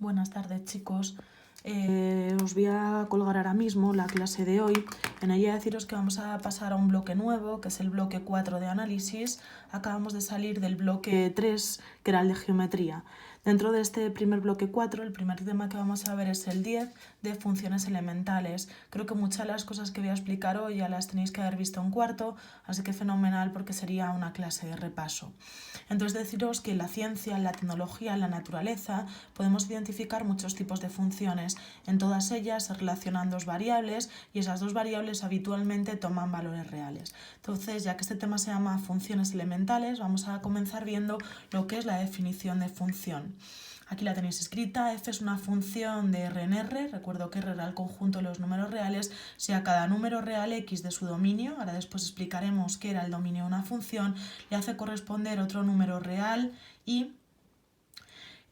Buenas tardes, chicos. Os voy a colgar ahora mismo la clase de hoy. En ella deciros que vamos a pasar a un bloque nuevo, que es el bloque 4 de análisis. Acabamos de salir del bloque 3, que era el de geometría. Dentro de este primer bloque 4, el primer tema que vamos a ver es el 10 de funciones elementales. Creo que muchas de las cosas que voy a explicar hoy ya las tenéis que haber visto en cuarto, así que fenomenal porque sería una clase de repaso. Entonces deciros que en la ciencia, en la tecnología, en la naturaleza, podemos identificar muchos tipos de funciones. En todas ellas se relacionan dos variables y esas dos variables habitualmente toman valores reales. Entonces, ya que este tema se llama funciones elementales, vamos a comenzar viendo lo que es la definición de función. Aquí la tenéis escrita, f es una función de R en R, recuerdo que R era el conjunto de los números reales, si a cada número real x de su dominio, ahora después explicaremos qué era el dominio de una función, le hace corresponder otro número real y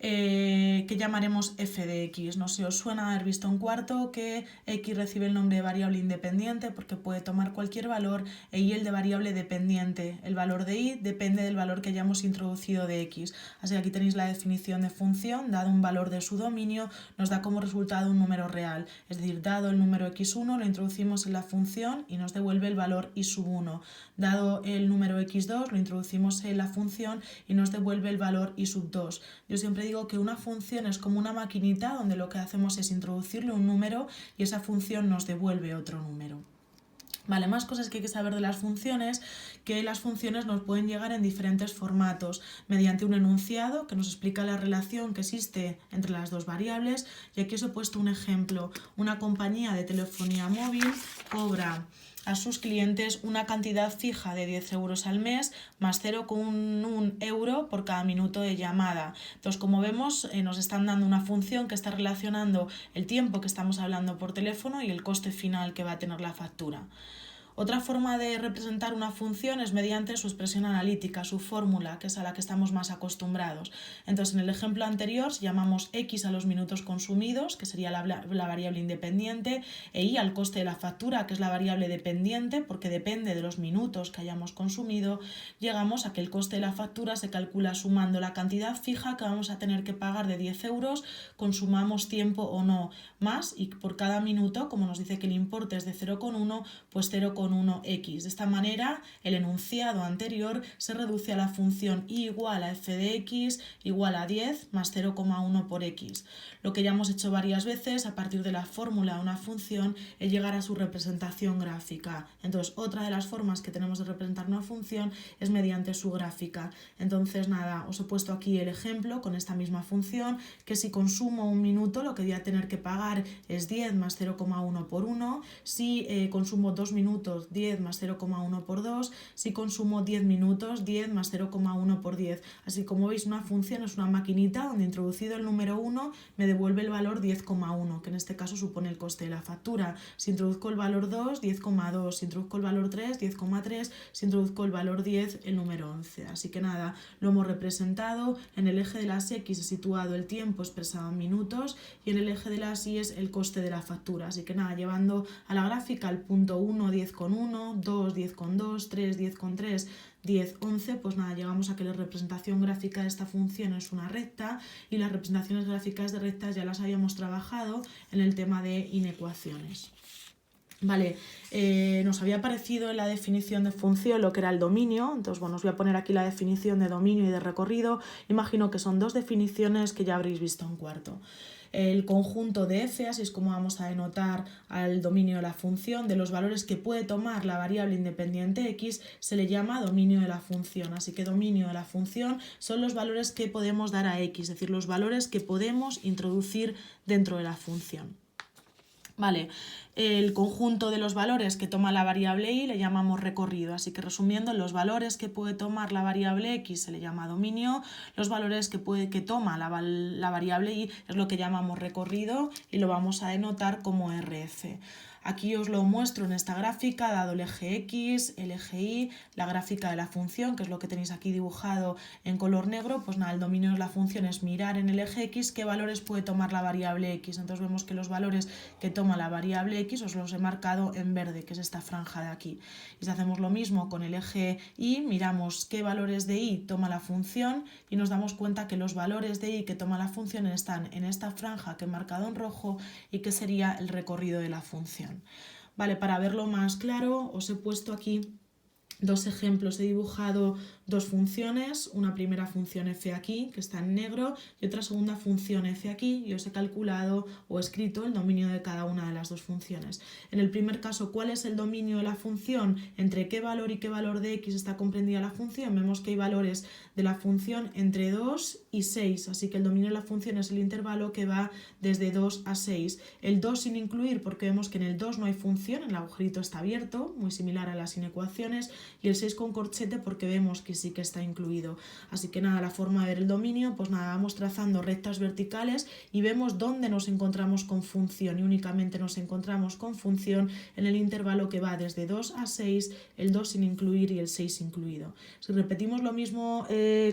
que llamaremos f de x. No sé si os suena haber visto en cuarto que x recibe el nombre de variable independiente porque puede tomar cualquier valor e y el de variable dependiente. El valor de y depende del valor que hayamos introducido de x. Así que aquí tenéis la definición de función. Dado un valor de su dominio, nos da como resultado un número real. Es decir, dado el número x1, lo introducimos en la función y nos devuelve el valor y sub 1. Dado el número x2, lo introducimos en la función y nos devuelve el valor y sub 2. Yo siempre digo que una función es como una maquinita donde lo que hacemos es introducirle un número y esa función nos devuelve otro número. Vale, más cosas que hay que saber de las funciones, que las funciones nos pueden llegar en diferentes formatos, mediante un enunciado que nos explica la relación que existe entre las dos variables, y aquí os he puesto un ejemplo. Una compañía de telefonía móvil cobra a sus clientes una cantidad fija de 10 euros al mes más 0,1 euro por cada minuto de llamada. Entonces, como vemos, nos están dando una función que está relacionando el tiempo que estamos hablando por teléfono y el coste final que va a tener la factura. Otra forma de representar una función es mediante su expresión analítica, su fórmula, que es a la que estamos más acostumbrados. Entonces, en el ejemplo anterior, si llamamos x a los minutos consumidos, que sería la variable independiente, e y al coste de la factura, que es la variable dependiente, porque depende de los minutos que hayamos consumido, llegamos a que el coste de la factura se calcula sumando la cantidad fija que vamos a tener que pagar de 10 euros, consumamos tiempo o no, más, y por cada minuto, como nos dice que el importe es de 0,1, pues 0,1x. De esta manera, el enunciado anterior se reduce a la función y igual a f de x igual a 10 más 0,1 por x. Lo que ya hemos hecho varias veces a partir de la fórmula de una función es llegar a su representación gráfica. Entonces, otra de las formas que tenemos de representar una función es mediante su gráfica. Entonces, nada, os he puesto aquí el ejemplo con esta misma función, que si consumo un minuto, lo que voy a tener que pagar es 10 más 0,1 por 1. Si consumo 2 minutos, 10 más 0,1 por 2. Si consumo 10 minutos, 10 más 0,1 por 10. Así como veis, una función es una maquinita donde introducido el número 1 me devuelve el valor 10,1, que en este caso supone el coste de la factura. Si introduzco el valor 2, 10,2. Si introduzco el valor 3, 10,3. Si introduzco el valor 10, el número 11. Así que nada, lo hemos representado. En el eje de las x he situado el tiempo expresado en minutos y en el eje de las y es el coste de la factura. Así que nada, llevando a la gráfica el punto 1, 10,1, 2, 10,2, 3, 10,3, 10, 11, pues nada, llegamos a que la representación gráfica de esta función es una recta y las representaciones gráficas de rectas ya las habíamos trabajado en el tema de inecuaciones. Vale, nos había aparecido en la definición de función lo que era el dominio, entonces bueno, os voy a poner aquí la definición de dominio y de recorrido. Imagino que son dos definiciones que ya habréis visto en cuarto. El conjunto de f, así es como vamos a denotar al dominio de la función, de los valores que puede tomar la variable independiente x, se le llama dominio de la función. Así que dominio de la función son los valores que podemos dar a x, es decir, los valores que podemos introducir dentro de la función. Vale, el conjunto de los valores que toma la variable y le llamamos recorrido, así que resumiendo, los valores que puede tomar la variable x se le llama dominio, los valores que toma la variable y es lo que llamamos recorrido y lo vamos a denotar como rf. Aquí os lo muestro en esta gráfica, dado el eje X, el eje Y, la gráfica de la función, que es lo que tenéis aquí dibujado en color negro. Pues nada, el dominio de la función es mirar en el eje X qué valores puede tomar la variable X. Entonces vemos que los valores que toma la variable X os los he marcado en verde, que es esta franja de aquí. Y si hacemos lo mismo con el eje Y, miramos qué valores de Y toma la función y nos damos cuenta que los valores de Y que toma la función están en esta franja que he marcado en rojo y que sería el recorrido de la función. Vale, para verlo más claro os he puesto aquí dos ejemplos. He dibujado dos funciones, una primera función f aquí, que está en negro, y otra segunda función f aquí, y os he calculado o escrito el dominio de cada una de las dos funciones. En el primer caso, ¿cuál es el dominio de la función? ¿Entre qué valor y qué valor de x está comprendida la función? Vemos que hay valores de la función entre 2 y 6, así que el dominio de la función es el intervalo que va desde 2 a 6. El 2 sin incluir, porque vemos que en el 2 no hay función, el agujerito está abierto, muy similar a las inecuaciones, y el 6 con corchete porque vemos que sí que está incluido. Así que nada, la forma de ver el dominio, pues nada, vamos trazando rectas verticales y vemos dónde nos encontramos con función, y únicamente nos encontramos con función en el intervalo que va desde 2 a 6, el 2 sin incluir y el 6 incluido. Si repetimos lo mismo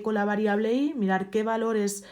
con la variable y, mirar qué valores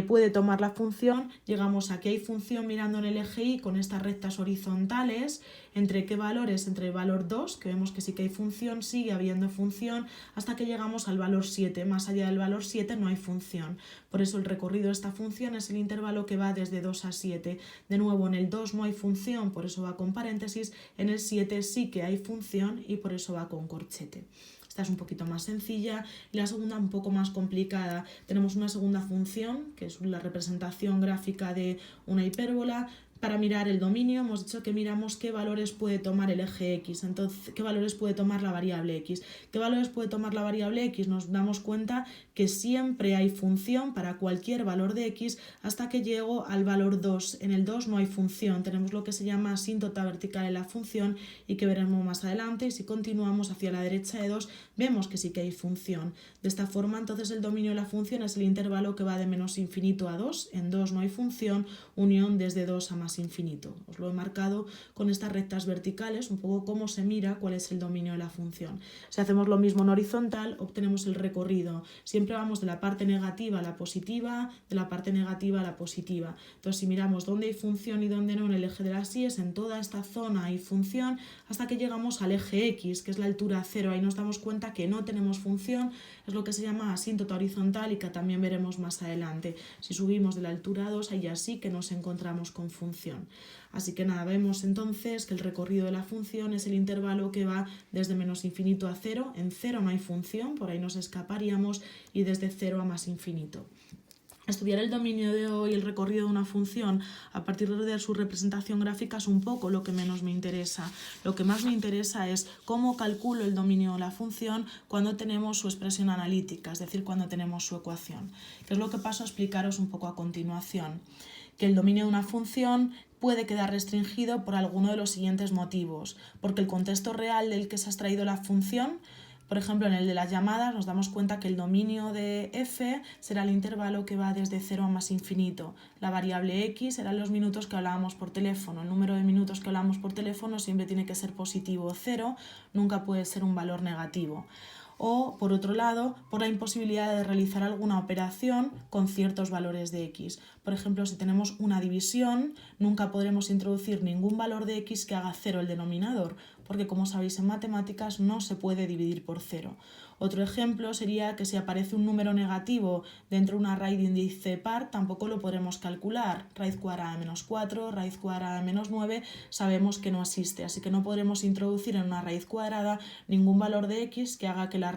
puede tomar la función, llegamos a que hay función mirando en el eje y con estas rectas horizontales. ¿Entre qué valores? Entre el valor 2, que vemos que sí que hay función, sigue habiendo función, hasta que llegamos al valor 7. Más allá del valor 7 no hay función. Por eso el recorrido de esta función es el intervalo que va desde 2 a 7. De nuevo, en el 2 no hay función, por eso va con paréntesis. En el 7 sí que hay función y por eso va con corchete. Esta es un poquito más sencilla y la segunda un poco más complicada. Tenemos una segunda función, que es la representación gráfica de una hipérbola. Para mirar el dominio hemos dicho que miramos qué valores puede tomar el eje X, entonces qué valores puede tomar la variable X. ¿Qué valores puede tomar la variable X? Nos damos cuenta que siempre hay función para cualquier valor de X hasta que llego al valor 2. En el 2 no hay función, tenemos lo que se llama asíntota vertical en la función y que veremos más adelante, y si continuamos hacia la derecha de 2 vemos que sí que hay función. De esta forma entonces el dominio de la función es el intervalo que va de menos infinito a 2, en 2 no hay función, unión desde 2 a más infinito. Os lo he marcado con estas rectas verticales, un poco cómo se mira cuál es el dominio de la función. Si hacemos lo mismo en horizontal, obtenemos el recorrido. Siempre vamos de la parte negativa a la positiva, de la parte negativa a la positiva. Entonces, si miramos dónde hay función y dónde no en el eje de las Y, en toda esta zona hay función hasta que llegamos al eje X, que es la altura 0. Ahí nos damos cuenta que no tenemos función, es lo que se llama asíntota horizontal y que también veremos más adelante. Si subimos de la altura 2, ahí ya sí que nos encontramos con función. Así que nada, vemos entonces que el recorrido de la función es el intervalo que va desde menos infinito a 0. En 0 no hay función, por ahí nos escaparíamos, y desde 0 a más infinito. Estudiar el dominio de y el recorrido de una función a partir de su representación gráfica es un poco lo que menos me interesa. Lo que más me interesa es cómo calculo el dominio de la función cuando tenemos su expresión analítica, es decir, cuando tenemos su ecuación. Que es lo que paso a explicaros un poco a continuación. Que el dominio de una función puede quedar restringido por alguno de los siguientes motivos. Porque el contexto real del que se ha extraído la función, por ejemplo, en el de las llamadas, nos damos cuenta que el dominio de f será el intervalo que va desde 0 a más infinito. La variable x serán los minutos que hablábamos por teléfono. El número de minutos que hablamos por teléfono siempre tiene que ser positivo o 0, nunca puede ser un valor negativo. O, por otro lado, por la imposibilidad de realizar alguna operación con ciertos valores de x. Por ejemplo, si tenemos una división, nunca podremos introducir ningún valor de x que haga 0 el denominador, porque como sabéis en matemáticas no se puede dividir por 0. Otro ejemplo sería que si aparece un número negativo dentro de una raíz de índice par, tampoco lo podremos calcular. Raíz cuadrada de menos 4, raíz cuadrada de menos 9, sabemos que no existe, así que no podremos introducir en una raíz cuadrada ningún valor de x que haga que el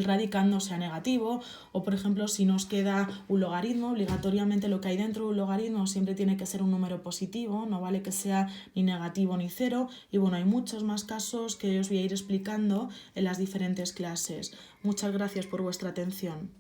radicando sea negativo. O por ejemplo, si nos queda un logaritmo, obligatoriamente lo que hay dentro de un logaritmo siempre tiene que ser un número positivo, no vale que sea ni negativo ni 0. Y bueno, hay muchos más casos que os voy a ir explicando en las diferentes clases. Muchas gracias por vuestra atención.